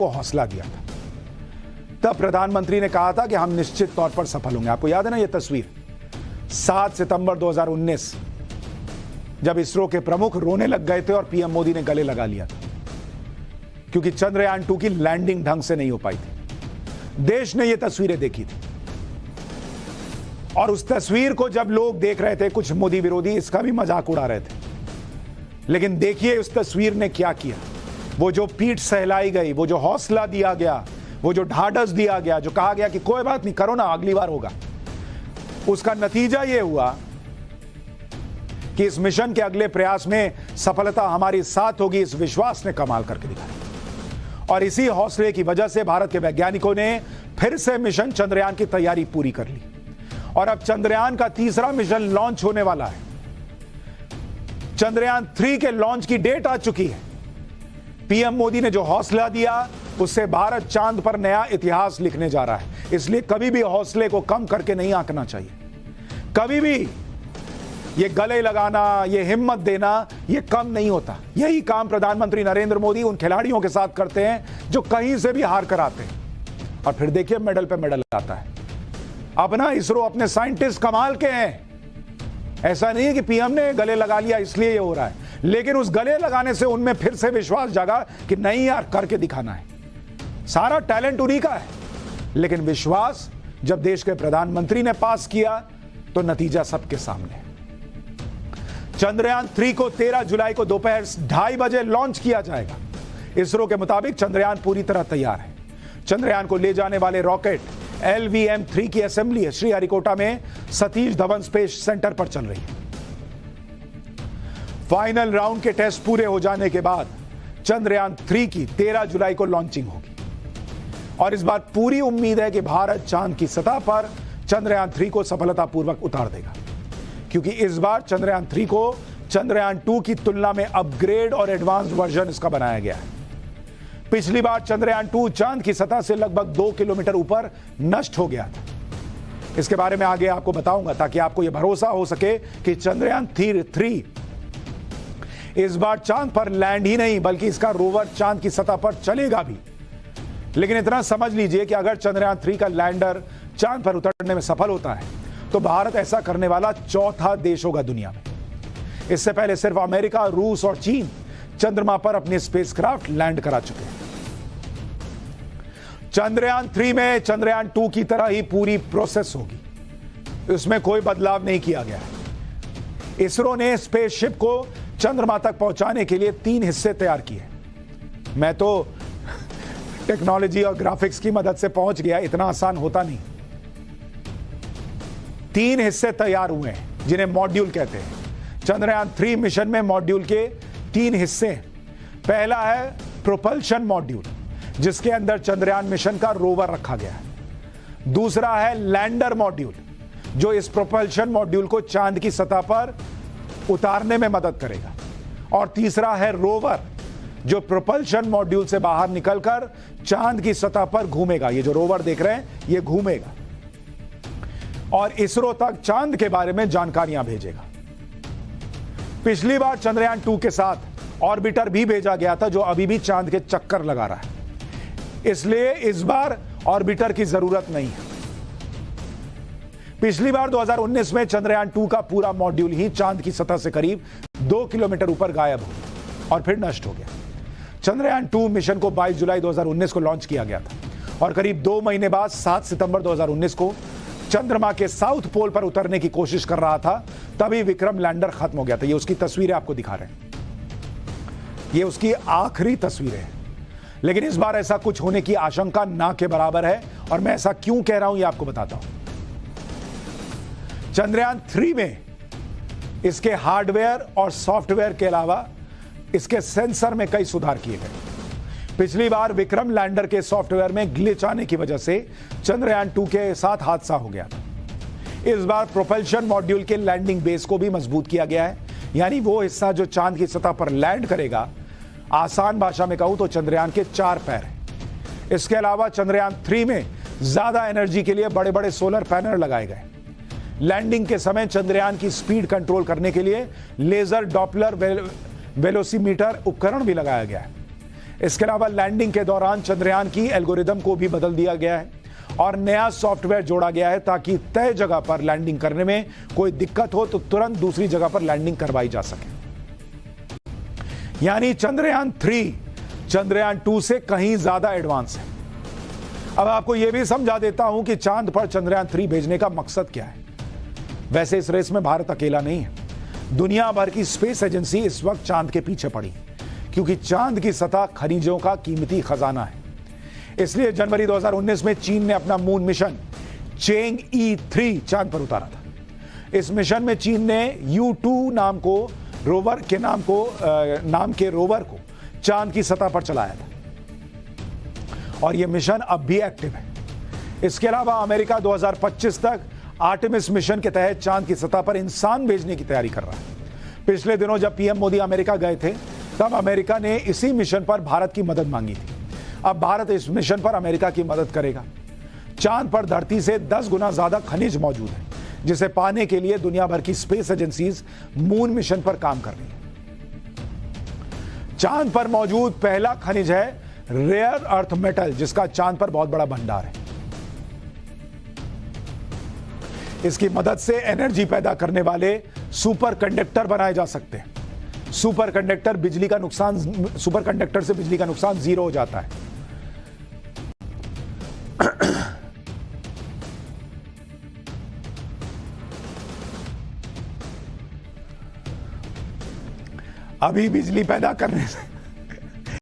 को हौसला दिया था। तब प्रधानमंत्री ने कहा था कि हम निश्चित तौर पर सफल होंगे। आपको याद है ना ये तस्वीर, 7 सितंबर 2019, जब इसरो के प्रमुख रोने लग गए थे और पीएम मोदी ने गले लगा लिया था क्योंकि चंद्रयान 2 की लैंडिंग ढंग से नहीं हो पाई थी। देश ने ये तस्वीरें देखी थी और उस तस्वीर को जब लोग देख रहे थे, कुछ मोदी विरोधी इसका भी मजाक उड़ा रहे थे, लेकिन देखिए उस तस्वीर ने क्या किया। वो जो पीठ सहलाई गई, वो जो हौसला दिया गया, वो जो ढाढ़स दिया गया, जो कहा गया कि कोई बात नहीं, करो ना, अगली बार होगा, उसका नतीजा ये हुआ कि इस मिशन के अगले प्रयास में सफलता हमारी साथ होगी। इस विश्वास ने कमाल करके दिखाया और इसी हौसले की वजह से भारत के वैज्ञानिकों ने फिर से मिशन चंद्रयान की तैयारी पूरी कर ली और अब चंद्रयान का तीसरा मिशन लॉन्च होने वाला है। चंद्रयान 3 के लॉन्च की डेट आ चुकी है। पीएम मोदी ने जो हौसला दिया, उससे भारत चांद पर नया इतिहास लिखने जा रहा है। इसलिए कभी भी हौसले को कम करके नहीं आंकना चाहिए। कभी भी ये गले लगाना, ये हिम्मत देना, ये कम नहीं होता। यही काम प्रधानमंत्री नरेंद्र मोदी उन खिलाड़ियों के साथ करते हैं जो कहीं से भी हार कर आते हैं और फिर देखिए मेडल पे मेडल आता है। अपना इसरो, अपने साइंटिस्ट कमाल के हैं। ऐसा नहीं है कि पीएम ने गले लगा लिया इसलिए ये हो रहा है, लेकिन उस गले लगाने से उनमें फिर से विश्वास जागा कि नहीं यार, करके दिखाना है। सारा टैलेंट उन्हीं का है, लेकिन विश्वास जब देश के प्रधानमंत्री ने पास किया तो नतीजा सबके सामने है। चंद्रयान 3 को 13 जुलाई को दोपहर 2:30 बजे लॉन्च किया जाएगा। इसरो के मुताबिक चंद्रयान पूरी तरह तैयार है। चंद्रयान को ले जाने वाले रॉकेट LVM-3 की असेंबली है श्रीहरिकोटा में सतीश धवन स्पेस सेंटर पर चल रही है। फाइनल राउंड के टेस्ट पूरे हो जाने के बाद चंद्रयान 3 की 13 जुलाई को लॉन्चिंग होगी और इस बार पूरी उम्मीद है कि भारत चांद की सतह पर चंद्रयान 3 को सफलतापूर्वक उतार देगा, क्योंकि इस बार चंद्रयान 3 को चंद्रयान 2 की तुलना में अपग्रेड और एडवांस्ड वर्जन इसका बनाया गया है। पिछली बार चंद्रयान 2 चांद की सतह से लगभग 2 किलोमीटर ऊपर नष्ट हो गया था। इसके बारे में आगे आपको बताऊंगा ताकि आपको यह भरोसा हो सके कि चंद्रयान 3 इस बार चांद पर लैंड ही नहीं बल्कि इसका रोवर चांद की सतह पर चलेगा भी। लेकिन इतना समझ लीजिए कि अगर चंद्रयान 3 का लैंडर चांद पर उतरने में सफल होता है तो भारत ऐसा करने वाला चौथा देश होगा दुनिया में। इससे पहले सिर्फ अमेरिका, रूस और चीन चंद्रमा पर अपने स्पेसक्राफ्ट लैंड करा चुके हैं। चंद्रयान 3 में चंद्रयान 2 की तरह ही पूरी प्रोसेस होगी, इसमें कोई बदलाव नहीं किया गया है। इसरो ने स्पेसशिप को चंद्रमा तक पहुंचाने के लिए 3 हिस्से तैयार किए। मैं तो टेक्नोलॉजी और ग्राफिक्स की मदद से पहुंच गया, इतना आसान होता नहीं। 3 हिस्से तैयार हुए हैं जिन्हें मॉड्यूल कहते हैं। चंद्रयान 3 मिशन में मॉड्यूल के 3 हिस्से हैं। पहला है प्रोपल्शन मॉड्यूल, जिसके अंदर चंद्रयान मिशन का रोवर रखा गया है। दूसरा है लैंडर मॉड्यूल, जो इस प्रोपल्शन मॉड्यूल को चांद की सतह पर उतारने में मदद करेगा। और तीसरा है रोवर, जो प्रोपल्शन मॉड्यूल से बाहर निकलकर चांद की सतह पर घूमेगा। ये जो रोवर देख रहे हैं, ये घूमेगा और इसरो तक चांद के बारे में जानकारियां भेजेगा। पिछली बार चंद्रयान 2 के साथ ऑर्बिटर भी भेजा गया था, जो अभी भी चांद के चक्कर लगा रहा है। इसलिए इस बार ऑर्बिटर की जरूरत नहीं है। पिछली बार 2019 में चंद्रयान 2 का पूरा मॉड्यूल ही चांद की सतह से करीब 2 किलोमीटर ऊपर गायब हो गया और फिर नष्ट हो गया। चंद्रयान 2 मिशन को 22 जुलाई 2019 को लॉन्च किया गया था और करीब 2 महीने बाद 7 सितंबर 2019 को चंद्रमा के साउथ पोल पर उतरने की कोशिश कर रहा था, तभी विक्रम लैंडर खत्म हो गया था। ये उसकी तस्वीरें आपको दिखा रहे हैं, ये उसकी आखिरी तस्वीरें हैं। लेकिन इस बार ऐसा कुछ होने की आशंका ना के बराबर है और मैं ऐसा क्यों कह रहा हूं, ये आपको बताता हूं। चंद्रयान 3 में इसके हार्डवेयर और सॉफ्टवेयर के अलावा इसके सेंसर में कई सुधार किए गए। पिछली बार विक्रम लैंडर के सॉफ्टवेयर में ग्लिच आने की वजह से चंद्रयान 2 के साथ हादसा हो गया था। इस बार प्रोपल्शन मॉड्यूल के लैंडिंग बेस को भी मजबूत किया गया है, यानी वो हिस्सा जो चांद की सतह पर लैंड करेगा। आसान भाषा में कहूं तो चंद्रयान के 4 पैर हैं। इसके अलावा चंद्रयान 3 में ज्यादा एनर्जी के लिए बड़े बड़े सोलर पैनल लगाए गए। लैंडिंग के समय चंद्रयान की स्पीड कंट्रोल करने के लिए लेजर डॉपलर वेलोसीमीटर उपकरण भी लगाया गया है। इसके अलावा लैंडिंग के दौरान चंद्रयान की एल्गोरिदम को भी बदल दिया गया है और नया सॉफ्टवेयर जोड़ा गया है ताकि तय जगह पर लैंडिंग करने में कोई दिक्कत हो तो तुरंत दूसरी जगह पर लैंडिंग करवाई जा सके। यानी चंद्रयान 3 चंद्रयान 2 से कहीं ज्यादा एडवांस है। अब आपको यह भी समझा देता हूं कि चांद पर चंद्रयान 3 भेजने का मकसद क्या है। वैसे इस रेस में भारत अकेला नहीं है, दुनिया भर की स्पेस एजेंसी इस वक्त चांद के पीछे पड़ी, क्योंकि चांद की सतह खनिजों का कीमती खजाना है। इसलिए जनवरी 2019 में चीन ने अपना मून मिशन चेंग-ई 3 चांद पर उतारा था। इस मिशन में चीन ने U2 नाम के रोवर को चांद की सतह पर चलाया था और यह मिशन अब भी एक्टिव है। इसके अलावा अमेरिका 2025 तक आर्टेमिस मिशन के तहत चांद की सतह पर इंसान भेजने की तैयारी कर रहा है। पिछले दिनों जब पीएम मोदी अमेरिका गए थे तब अमेरिका ने इसी मिशन पर भारत की मदद मांगी थी। अब भारत इस मिशन पर अमेरिका की मदद करेगा। चांद पर धरती से 10 गुना ज्यादा खनिज मौजूद है, जिसे पाने के लिए दुनिया भर की स्पेस एजेंसीज मून मिशन पर काम कर रही है। चांद पर मौजूद पहला खनिज है रेयर अर्थ मेटल, जिसका चांद पर बहुत बड़ा भंडार है। इसकी मदद से एनर्जी पैदा करने वाले सुपर कंडक्टर बनाए जा सकते हैं। सुपर कंडक्टर से बिजली का नुकसान 0 हो जाता है। अभी बिजली पैदा करने से